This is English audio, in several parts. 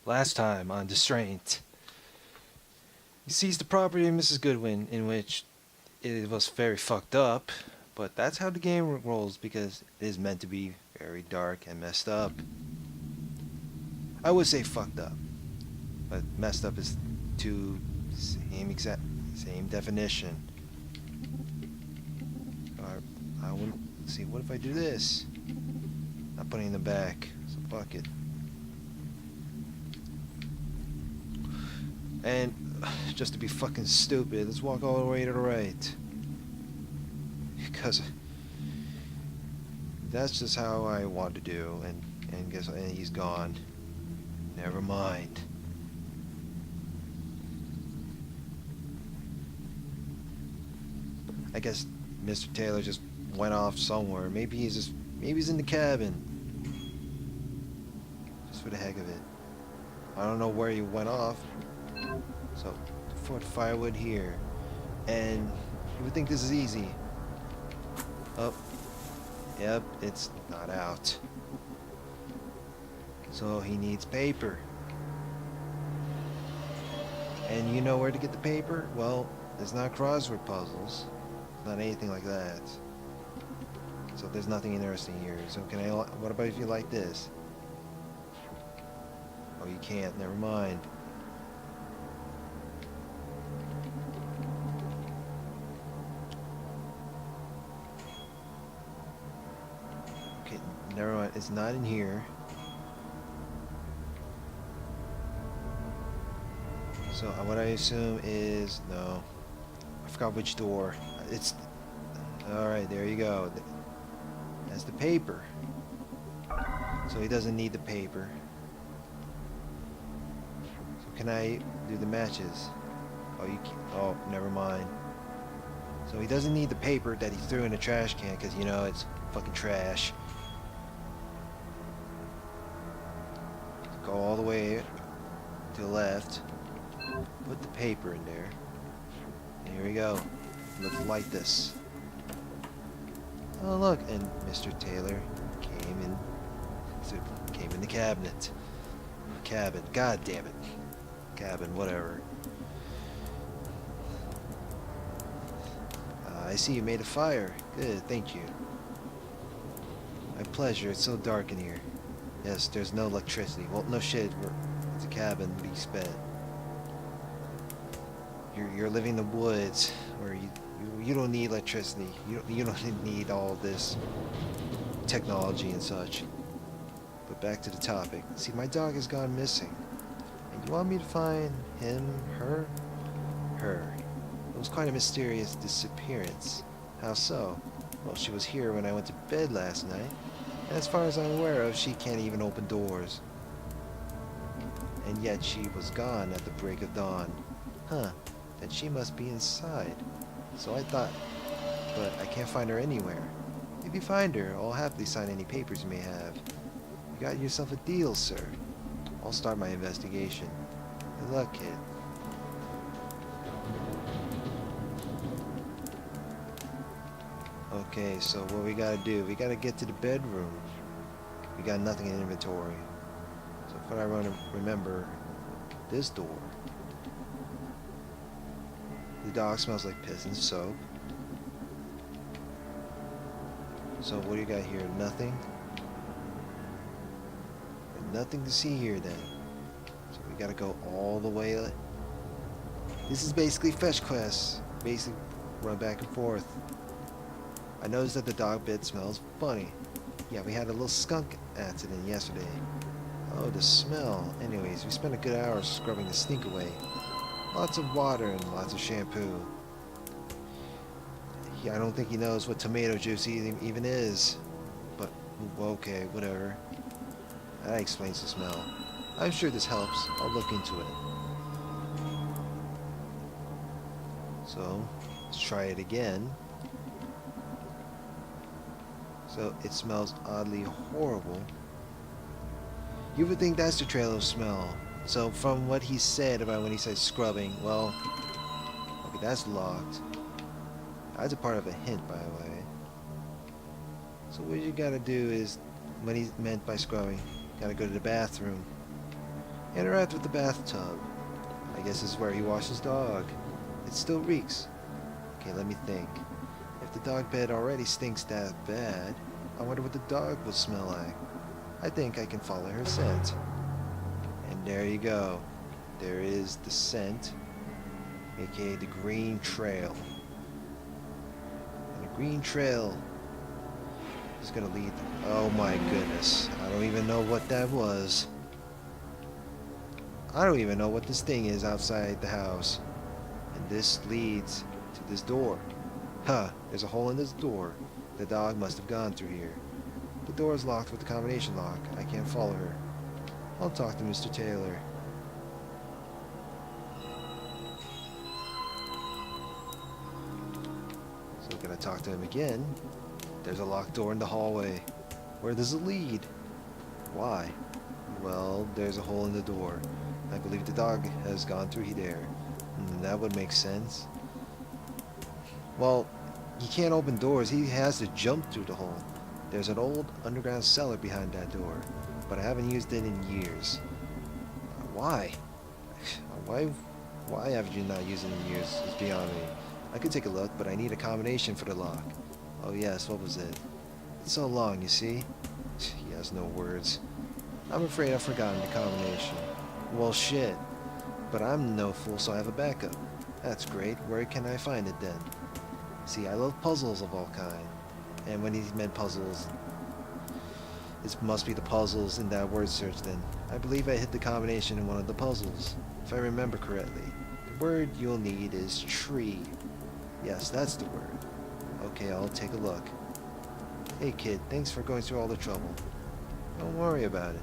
Last time on Distraint, he seized the property of Mrs. Goodwin, in which it was very fucked up, but that's how the game rolls because it is meant to be very dark and messed up. I would say fucked up, but messed up is two same definition. I wouldn't see. What if I do this? Not putting them back. So fuck it. And just to be fucking stupid, let's walk all the way to the right. Because that's just how I want to do, and he's gone. Never mind. I guess Mr. Taylor just went off somewhere. Maybe he's in the cabin. Just for the heck of it. I don't know where he went off. So, for the firewood here. And you would think this is easy. Oh, yep, it's not out. So he needs paper. And you know where to get the paper? Well, it's not crossword puzzles. It's not anything like that. So there's nothing interesting here. So what about if you like this? Oh, you can't, never mind. Okay, never mind, it's not in here. So what I assume is, no, I forgot which door. It's, alright, there you go. That's the paper. So he doesn't need the paper. So can I do the matches? Oh, you can't, oh, never mind. So he doesn't need the paper that he threw in the trash can because, you know, it's fucking trash. Go all the way to the left. Put the paper in there. And here we go. Let's light this. Oh look, and Mr. Taylor came in the cabinet. Cabin. God damn it. Cabin, whatever. I see you made a fire. Good, thank you. My pleasure. It's so dark in here. Yes, there's no electricity. Well, no shit. It's a cabin. What do you expect? You're living in the woods where you don't need electricity. You don't need all this technology and such. But back to the topic. See, my dog has gone missing. And you want me to find him, her? Her. It was quite a mysterious disappearance. How so? Well, she was here when I went to bed last night. And as far as I'm aware of, she can't even open doors. And yet she was gone at the break of dawn. Huh. Then she must be inside. So I thought, but I can't find her anywhere. If you find her, I'll happily sign any papers you may have. You got yourself a deal, sir. I'll start my investigation. Good luck, kid. Okay, so what we gotta do, we gotta get to the bedroom. We got nothing in inventory. So if I remember, this door. The dog smells like piss and soap. So what do you got here? Nothing? Nothing to see here then. So we gotta go all the way. This is basically fetch quests. Basically run back and forth. I noticed that the dog bed smells funny. Yeah, we had a little skunk accident yesterday. Oh, the smell. Anyways, we spent a good hour scrubbing the stink away. Lots of water and lots of shampoo. Yeah, I don't think he knows what tomato juice even is. But, okay, whatever. That explains the smell. I'm sure this helps. I'll look into it. So, let's try it again. So, it smells oddly horrible. You would think that's the trailer smell. So from what he said about when he said scrubbing, well, okay, that's locked. That's a part of a hint, by the way. So what you gotta do is, what he meant by scrubbing, gotta go to the bathroom. Interact with the bathtub. I guess this is where he washes his dog. It still reeks. Okay, let me think. If the dog bed already stinks that bad, I wonder what the dog will smell like. I think I can follow her scent. And there you go. There is the scent, aka the green trail. And the green trail is gonna lead. Oh my goodness. I don't even know what that was. I don't even know what this thing is outside the house. And this leads to this door. Huh, there's a hole in this door. The dog must have gone through here. The door is locked with the combination lock. I can't follow her. I'll talk to Mr. Taylor. So can I talk to him again? There's a locked door in the hallway. Where does it lead? Why? Well, there's a hole in the door. I believe the dog has gone through there. That would make sense. Well, he can't open doors. He has to jump through the hole. There's an old underground cellar behind that door, but I haven't used it in years. Why? Why haven't you not used it in years? It's beyond me. I could take a look, but I need a combination for the lock. Oh yes, what was it? It's so long, you see? He has no words. I'm afraid I've forgotten the combination. Well, shit. But I'm no fool, so I have a backup. That's great. Where can I find it then? See, I love puzzles of all kind. And when he meant puzzles, it must be the puzzles in that word search then. I believe I hit the combination in one of the puzzles, if I remember correctly. The word you'll need is tree. Yes, that's the word. Okay, I'll take a look. Hey kid, thanks for going through all the trouble. Don't worry about it.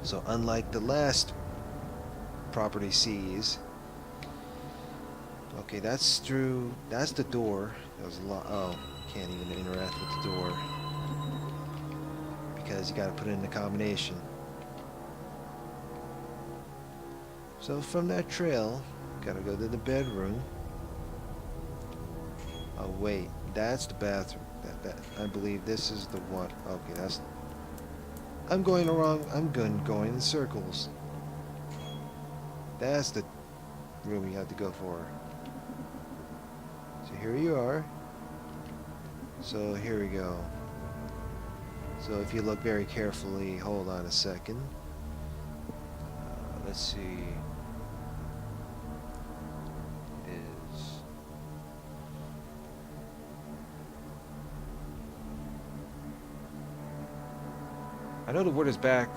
So unlike the last property C's, okay, that's the door. That was a lot. Oh, can't even interact with the door because you gotta put in the combination. So from that trail, gotta go to the bedroom. Oh wait, that's the bathroom. I believe this is the one. Okay, that's. I'm going in circles. That's the room you have to go for. So here you are. So here we go. So if you look very carefully, hold on a second. Let's see. It is. I know the word is back.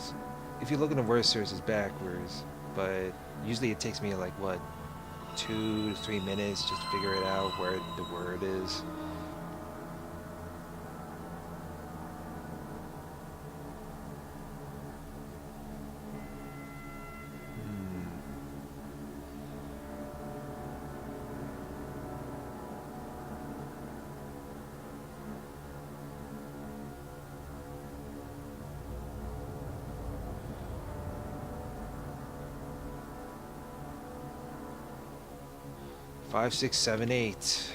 If you look in the word search, it's backwards. But usually it takes me like, what, 2 to 3 minutes just to figure it out where the word is. Five, 6, 7, 8.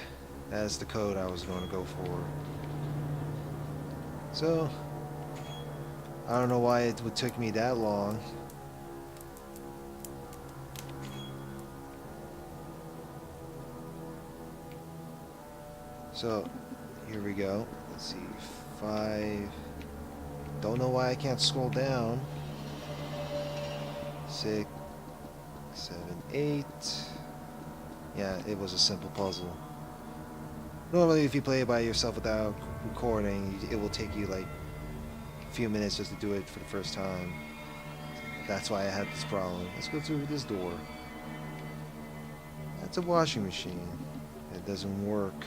That's the code I was going to go for. So, I don't know why it would take me that long. So, here we go. Let's see. 5. Don't know why I can't scroll down. 6, 7, 8. Yeah, it was a simple puzzle. Normally, if you play it by yourself without recording, it will take you like a few minutes just to do it for the first time. That's why I had this problem. Let's go through this door. That's a washing machine. It doesn't work.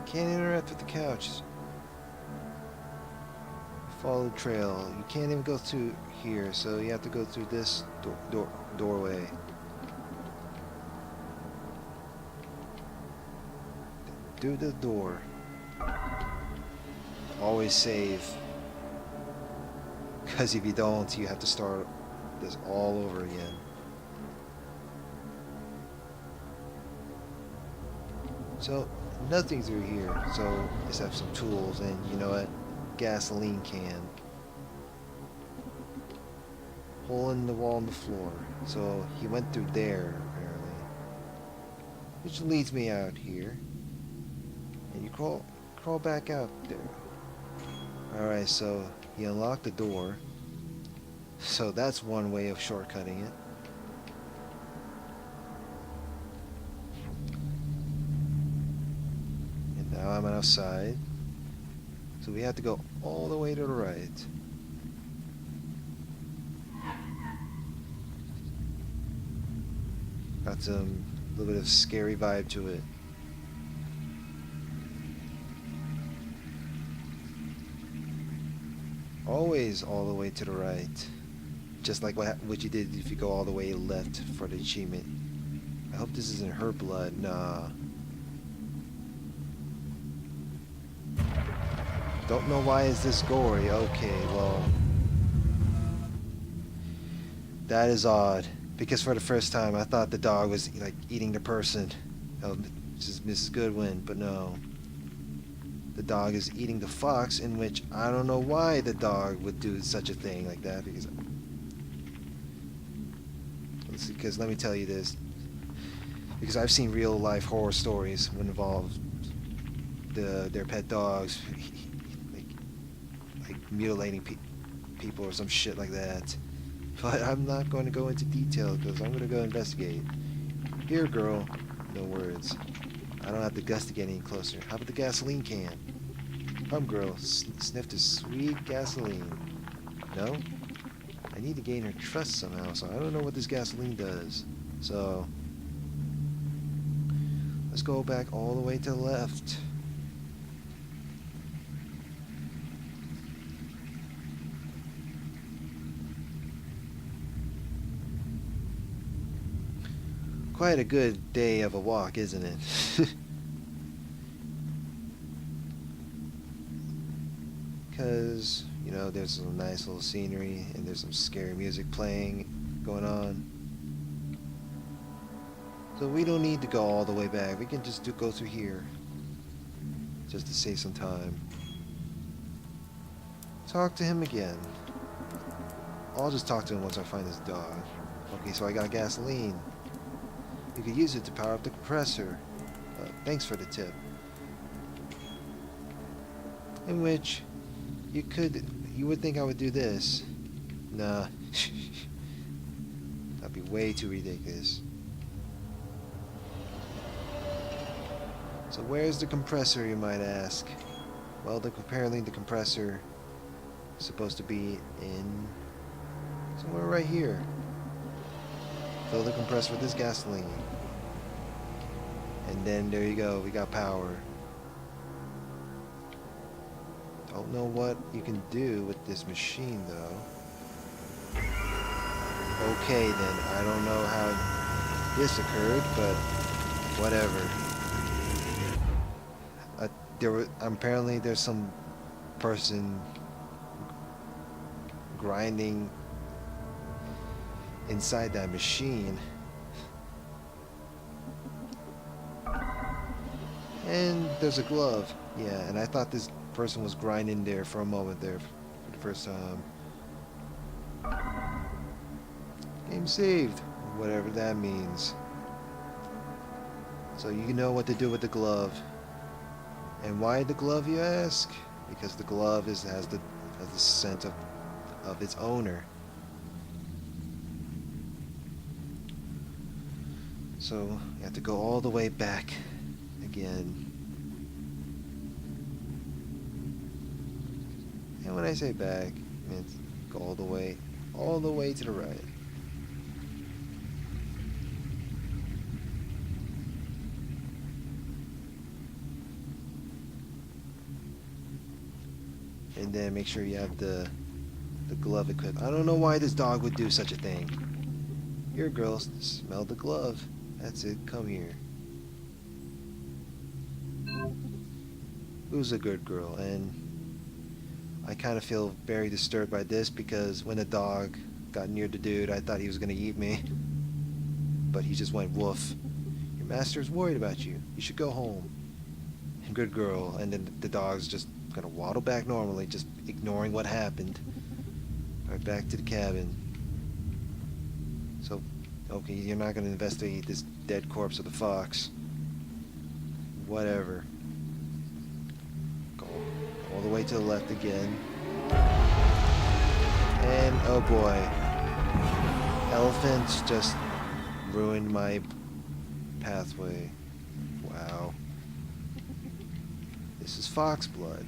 Can't interact with the couch. Follow the trail. You can't even go through here, so you have to go through this doorway. Do the door. Always save. Because if you don't, you have to start this all over again. So, Nothing through here. So let's have some tools and you know what? Gasoline can. Hole in the wall on the floor. So he went through there apparently. Which leads me out here. And you crawl back out there. Alright, so he unlocked the door. So that's one way of shortcutting it. And now I'm outside. So we have to go all the way to the right. Got some little bit of scary vibe to it. Always all the way to the right. Just like what you did if you go all the way left for the achievement. I hope this isn't her blood. Nah. Don't know why is this gory. Okay, well. That is odd. Because for the first time I thought the dog was like eating the person. Oh, this is Mrs. Goodwin, but no. The dog is eating the fox, in which I don't know why the dog would do such a thing like that. Because let me tell you this. Because I've seen real life horror stories when involved their pet dogs like mutilating people or some shit like that. But I'm not going to go into detail because I'm going to go investigate. Here, girl. No words. I don't have the guts to get any closer. How about the gasoline can? Come, girl. Sniff this sweet gasoline. No? I need to gain her trust somehow, so I don't know what this gasoline does. So, let's go back all the way to the left. Quite a good day of a walk, isn't it? Because, you know, there's some nice little scenery and there's some scary music playing going on. So we don't need to go all the way back. We can just go through here. Just to save some time. Talk to him again. I'll just talk to him once I find his dog. Okay, so I got gasoline. You could use it to power up the compressor. Thanks for the tip. In which, you would think I would do this. Nah. That'd be way too ridiculous. So where's the compressor, you might ask? Well, apparently the compressor is supposed to be in somewhere right here. Fill the compressor with this gasoline. And then there you go, we got power. Don't know what you can do with this machine though. Okay then, I don't know how this occurred, but whatever. Apparently there's some person grinding inside that machine. And there's a glove. Yeah, and I thought this person was grinding there for a moment there for the first time. Game saved. Whatever that means. So you know what to do with the glove. And why the glove, you ask? Because the glove has the scent of its owner. So you have to go all the way back again. And when I say back, I mean go all the way to the right. And then make sure you have the glove equipped. I don't know why this dog would do such a thing. Here, girls, smell the glove. That's it, come here. Who's a good girl? And I kind of feel very disturbed by this because when the dog got near the dude, I thought he was going to eat me. But he just went woof. Your master's worried about you. You should go home. Good girl. And then the dog's just gonna waddle back normally, just ignoring what happened. Right back to the cabin. So, okay, you're not gonna investigate this dead corpse of the fox. Whatever. Go all the way to the left again. And, oh boy. Elephants just ruined my pathway. Wow. This is fox blood.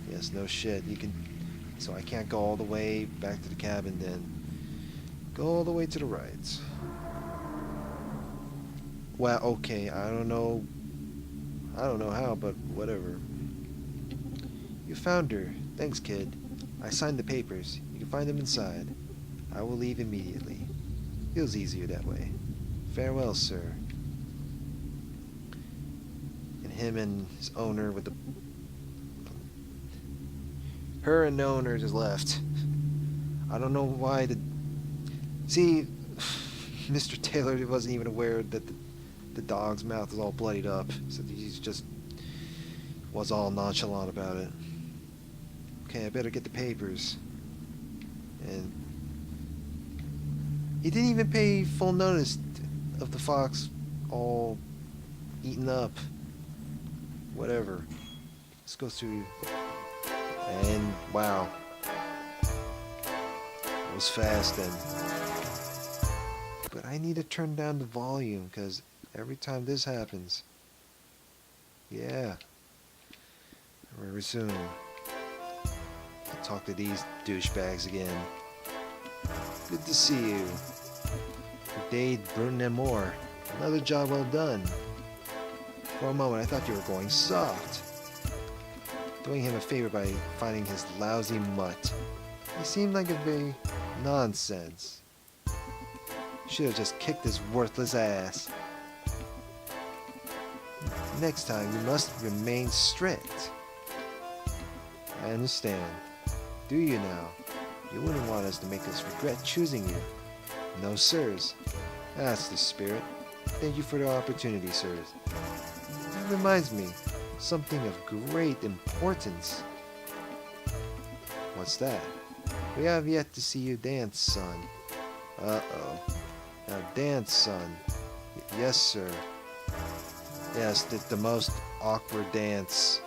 Yes, no shit. You can... So I can't go all the way back to the cabin then. Go all the way to the right. Well, okay, I don't know how, but whatever. You found her. Thanks, kid. I signed the papers. You can find them inside. I will leave immediately. Feels easier that way. Farewell, sir. And him and his owner with the... Her and the owner just left. I don't know why the... See, Mr. Taylor wasn't even aware that the dog's mouth was all bloodied up. So he's just... was all nonchalant about it. Okay, I better get the papers. And... He didn't even pay full notice of the fox all eaten up. Whatever. Let's go through... And wow. It was fast then. But I need to turn down the volume because every time this happens. Yeah. We'll resume. I'll talk to these douchebags again. Good to see you. Dade Brunnemore. Another job well done. For a moment I thought you were going soft. Doing him a favor by finding his lousy mutt. He seemed like a very nonsense. Should have just kicked his worthless ass. Next time you must remain strict. I understand. Do you now? You wouldn't want us to make us regret choosing you. No, sirs. That's the spirit. Thank you for the opportunity, sirs. That reminds me. Something of great importance. What's that? We have yet to see you dance, son. Uh-oh. Now dance, son. Yes, sir. Yes, the most awkward dance.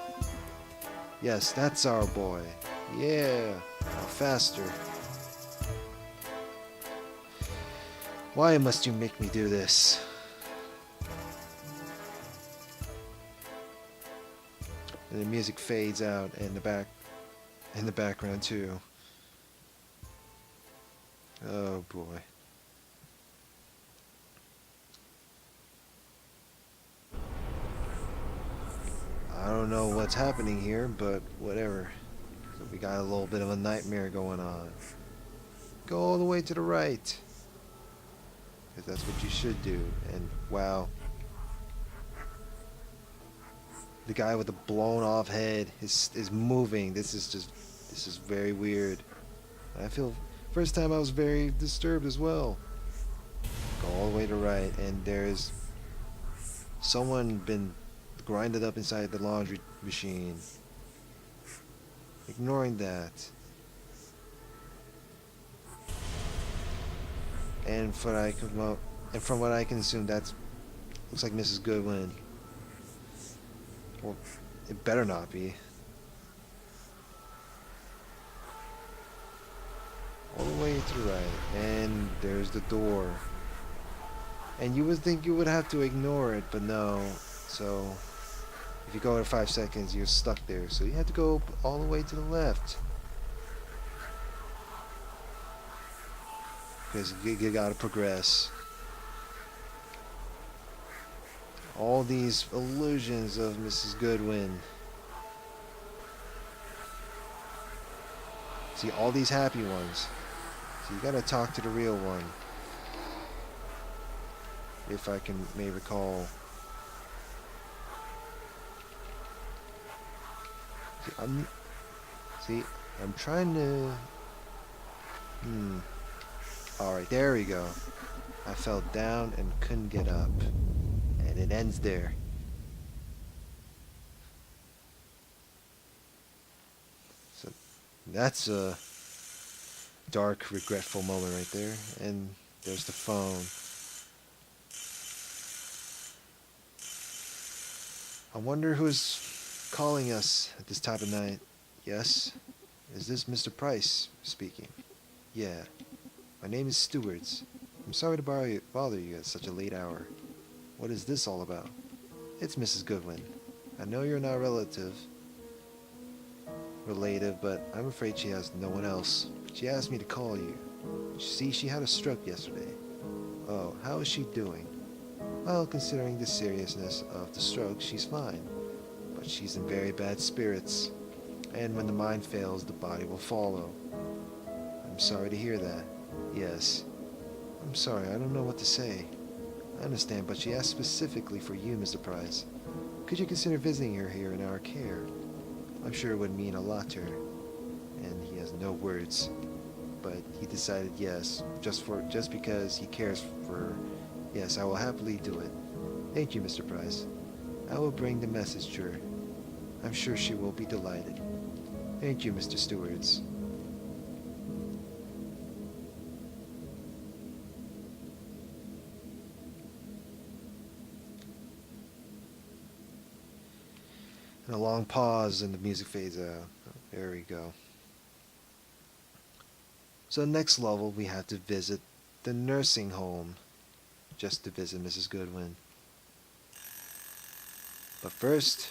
Yes, that's our boy. Yeah. Now faster. Why must you make me do this? And the music fades out in the background too. Oh boy. I don't know what's happening here, but whatever. So we got a little bit of a nightmare going on. Go all the way to the right. Because that's what you should do. And wow. The guy with the blown off head is moving. This is very weird. I feel first time I was very disturbed as well. Go all the way to right, and there's someone been grinded up inside the laundry machine. Ignoring that. And from what I can assume, that looks like Mrs. Goodwin. Well, it better not be. All the way to the right, and there's the door. And you would think you would have to ignore it, but no. So, if you go in 5 seconds, you're stuck there. So you have to go all the way to the left. Because you gotta progress. All these illusions of Mrs. Goodwin. See, all these happy ones. So you gotta talk to the real one. If I may recall. I'm trying to... Alright, there we go. I fell down and couldn't get up. And it ends there. That's a dark, regretful moment right there. And there's the phone. I wonder who's calling us at this time of night. Yes? Is this Mr. Price speaking? Yeah. My name is Stewards. I'm sorry to bother you at such a late hour. What is this all about? It's Mrs. Goodwin. I know you're not relative, but I'm afraid she has no one else. She asked me to call you. See, she had a stroke yesterday. Oh, how is she doing? Well, considering the seriousness of the stroke, she's fine. But she's in very bad spirits. And when the mind fails, the body will follow. I'm sorry to hear that. Yes. I'm sorry, I don't know what to say. I understand, but she asked specifically for you, Mr. Price. Could you consider visiting her here in our care? I'm sure it would mean a lot to her. And he has no words. But he decided yes, just because he cares for her. Yes, I will happily do it. Thank you, Mr. Price. I will bring the message to her. I'm sure she will be delighted. Thank you, Mr. Stewards. And a long pause and the music fades out. There we go. So next level we have to visit the nursing home. Just to visit Mrs. Goodwin. But first,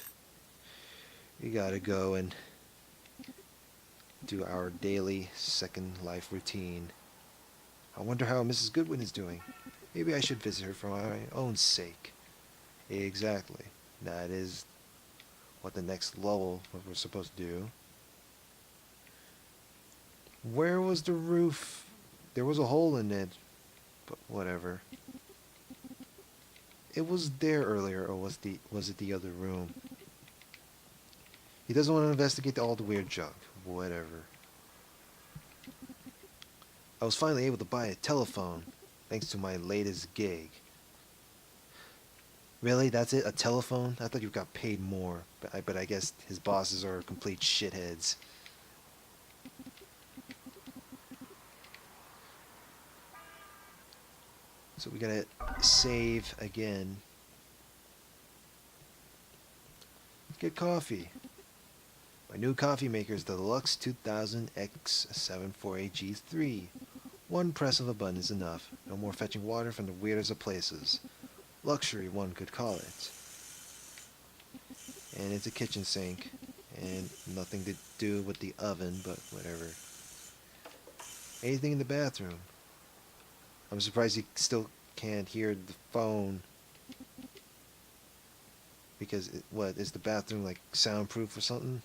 we gotta go and do our daily Second Life routine. I wonder how Mrs. Goodwin is doing. Maybe I should visit her for my own sake. Exactly. That is what the next level what we're supposed to do. Where was the roof? There was a hole in it, but whatever. It was there earlier, or was it the other room? He doesn't want to investigate all the weird junk. Whatever. I was finally able to buy a telephone, thanks to my latest gig. Really? That's it? A telephone? I thought you got paid more, but I guess his bosses are complete shitheads. So we gotta save again. Get coffee. My new coffee maker is the Deluxe 2000 X748G3. One press of a button is enough. No more fetching water from the weirdest of places. Luxury, one could call it. And it's a kitchen sink. And nothing to do with the oven, but whatever. Anything in the bathroom? I'm surprised you still can't hear the phone. Because, what, is the bathroom like soundproof or something?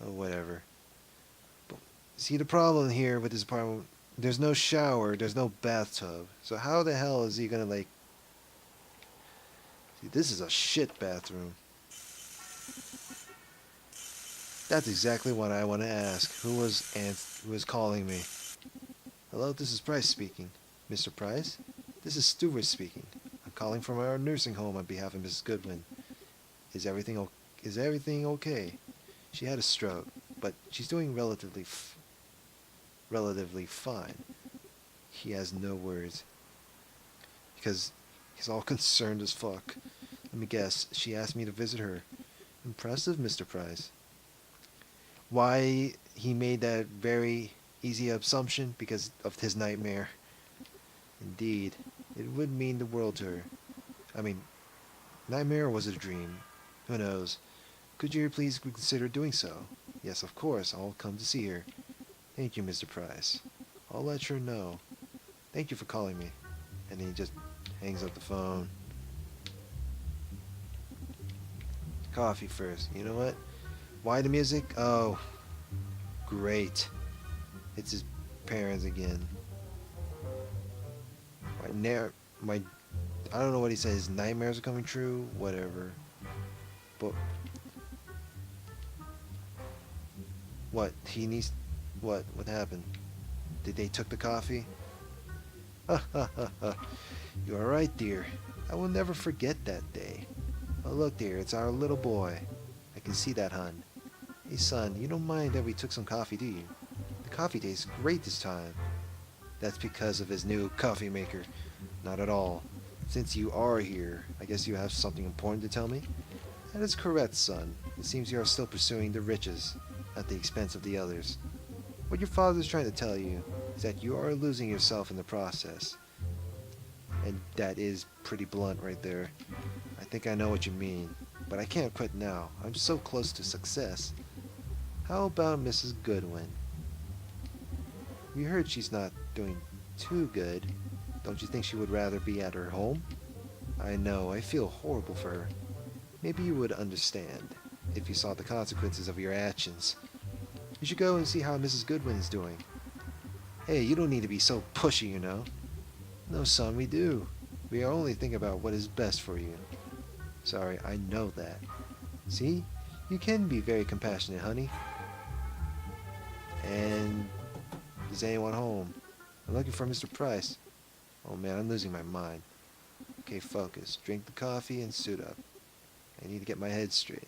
Oh, whatever. But, see, the problem here with this apartment, there's no shower, there's no bathtub. So how the hell is he gonna, like... See, this is a shit bathroom. That's exactly what I want to ask. Who was calling me? Hello, this is Price speaking. Mr. Price? This is Stewart speaking. I'm calling from our nursing home on behalf of Mrs. Goodwin. Is everything okay? She had a stroke, but she's doing relatively fine. He has no words. Because he's all concerned as fuck. Let me guess, she asked me to visit her. Impressive, Mr. Price. Why he made that very easy assumption? Because of his nightmare. Indeed, it would mean the world to her. I mean, nightmare or was it a dream? Who knows? Could you please consider doing so? Yes, of course, I'll come to see her. Thank you, Mr. Price. I'll let her know. Thank you for calling me. And he just hangs up the phone. Coffee first. You know what? Why the music? Oh, great. It's his parents again. I don't know what he says. Nightmares are coming true. Whatever. But what he needs? What? What happened? Did they took the coffee? Ha ha ha ha. You are right, dear. I will never forget that day. Oh, look, dear. It's our little boy. I can see that, hon. Hey son, you don't mind that we took some coffee, do you? The coffee tastes great this time. That's because of his new coffee maker. Not at all. Since you are here, I guess you have something important to tell me? That is correct, son. It seems you are still pursuing the riches at the expense of the others. What your father is trying to tell you is that you are losing yourself in the process. And that is pretty blunt right there. I think I know what you mean, but I can't quit now. I'm so close to success. How about Mrs. Goodwin? We heard she's not doing too good. Don't you think she would rather be at her home? I know, I feel horrible for her. Maybe you would understand if you saw the consequences of your actions. You should go and see how Mrs. Goodwin is doing. Hey, you don't need to be so pushy, you know. No, son, we do. We are only thinking about what is best for you. Sorry, I know that. See? You can be very compassionate, honey. And is anyone home? I'm looking for Mr. Price. Oh man, I'm losing my mind. Okay, focus. Drink the coffee and suit up. I need to get my head straight.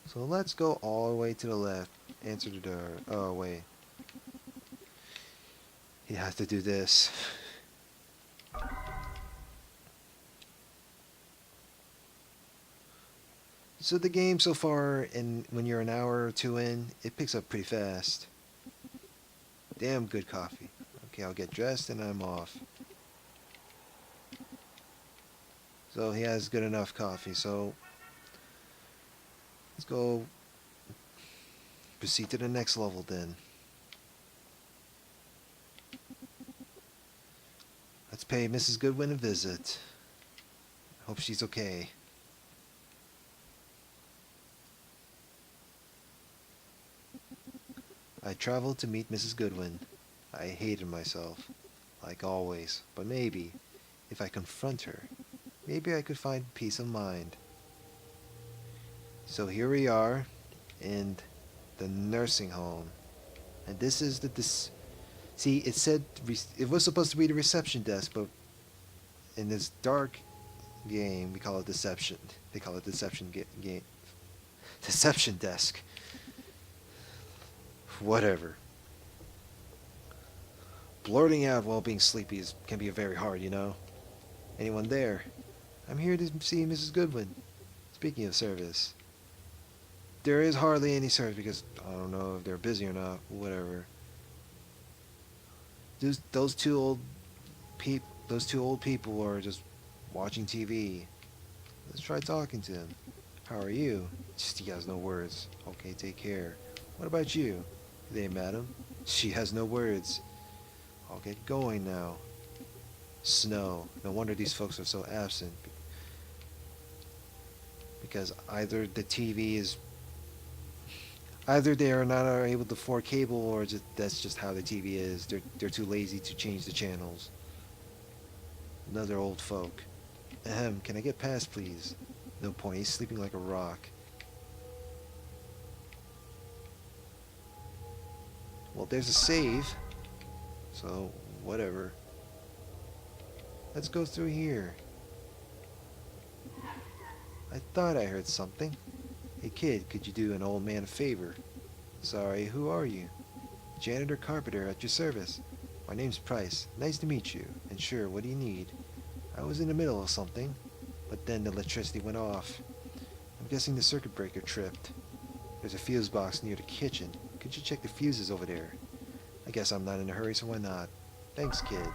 So let's go all the way to the left. Answer the door. Oh, wait. You have to do this. So the game so far, and when you're an hour or two in, it picks up pretty fast. Damn good coffee. Okay, I'll get dressed and I'm off. So he has good enough coffee, so let's go proceed to the next level then. Let's pay Mrs. Goodwin a visit. Hope she's okay. I traveled to meet Mrs. Goodwin. I hated myself, like always, but maybe, if I confront her, maybe I could find peace of mind. So here we are, in the nursing home. And this is see, it said, it was supposed to be the reception desk, but in this dark game, we call it deception. They call it deception game. Deception desk. Whatever. Blurting out while being sleepy can be very hard, you know. Anyone there? I'm here to see Mrs. Goodwin. Speaking of service, there is hardly any service because I don't know if they're busy or not. Whatever. Those two old people are just watching TV. Let's try talking to them. How are you? Just he has no words. Okay, take care. What about you? Good day, madam. She has no words. I'll get going now. Snow. No wonder these folks are so absent. Because either they are not able to afford cable, or that's just how the TV is. They're too lazy to change the channels. Another old folk. Ahem, can I get past, please? No point, he's sleeping like a rock. Well, there's a save, so whatever. Let's go through here. I thought I heard something. Hey kid, could you do an old man a favor? Sorry, who are you? Janitor Carpenter at your service. My name's Price. Nice to meet you. And sure, what do you need? I was in the middle of something, but then the electricity went off. I'm guessing the circuit breaker tripped. There's a fuse box near the kitchen. Could you check the fuses over there? I guess I'm not in a hurry, so why not? Thanks, kid.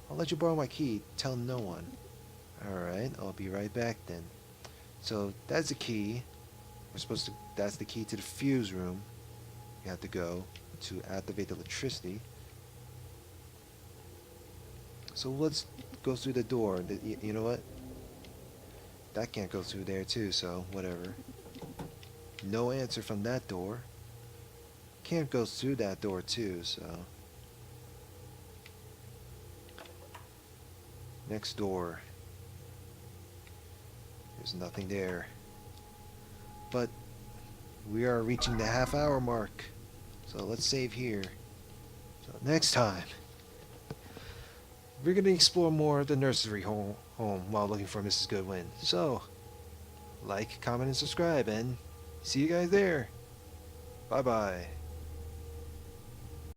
I'll let you borrow my key. Tell no one. Alright, I'll be right back then. So, that's the key. That's the key to the fuse room. You have to go to activate the electricity. So let's go through the door. You know what? That can't go through there too, so whatever. No answer from that door. Can't go through that door too, so. Next door. There's nothing there. But we are reaching the half-hour mark. So let's save here. So next time, we're going to explore more of the nursery home while looking for Mrs. Goodwin. So, like, comment, and subscribe, and see you guys there. Bye-bye.